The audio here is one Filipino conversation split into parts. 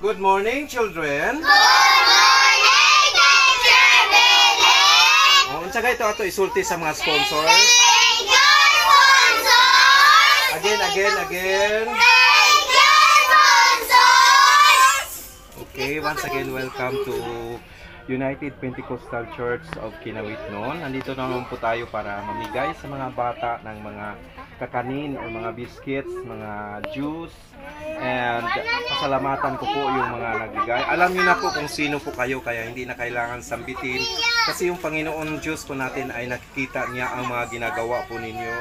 Good morning, children. Good morning, Teacher Billy! Oh, unsa gay ato isulti sa mga sponsors? Thank you, sponsors! Again. Thank you, sponsors! Okay, once again, welcome to United Pentecostal Church of Kinawitnon. Nandito naman po tayo para mamigay sa mga bata ng mga kakanin o mga biscuits, mga juice, and pasalamatan ko po yung mga nagbigay. Alam niyo na po kung sino po kayo, kaya hindi na kailangan sambitin kasi yung Panginoon Diyos po natin ay nakikita niya ang mga ginagawa po ninyo.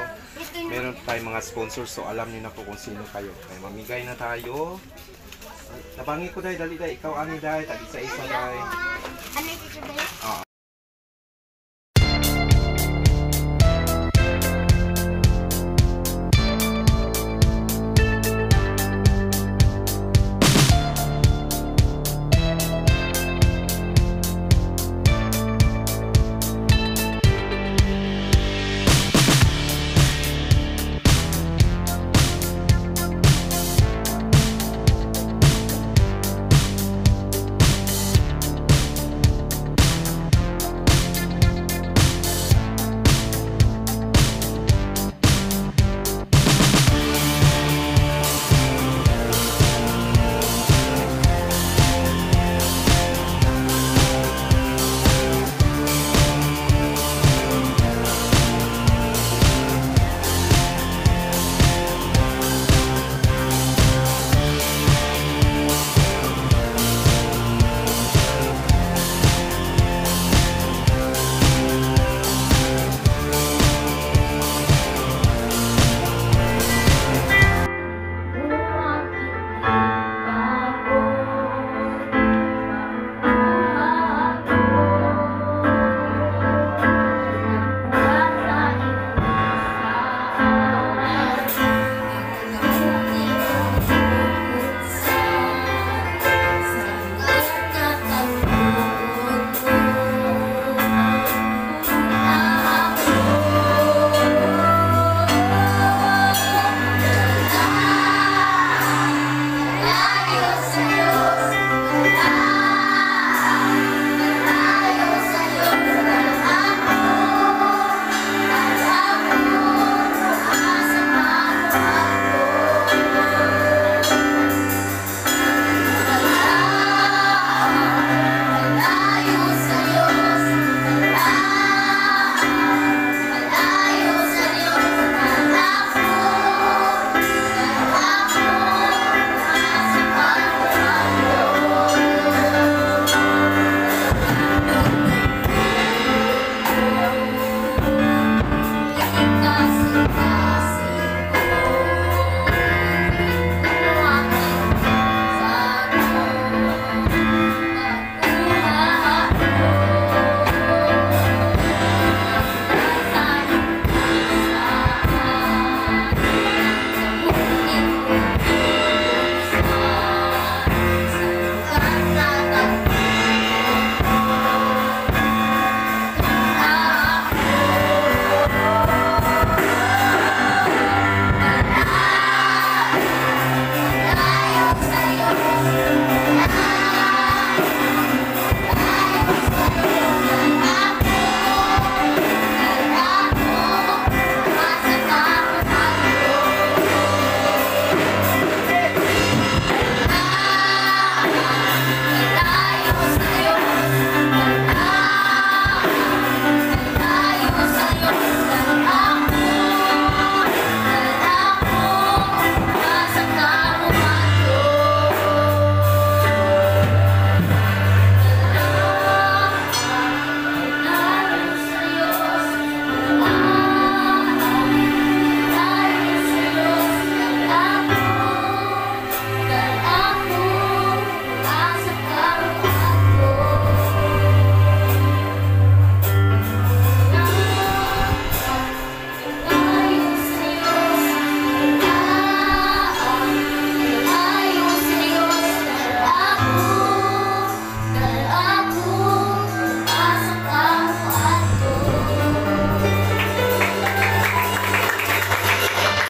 Meron tayong mga sponsors, so alam niyo na po kung sino kayo. Kaya mamigay na tayo. Nabangi ko dahil, dali dahil, ikaw ani dahil, tag isa-isa dahil. Ano yung Teacher Billy? Oo.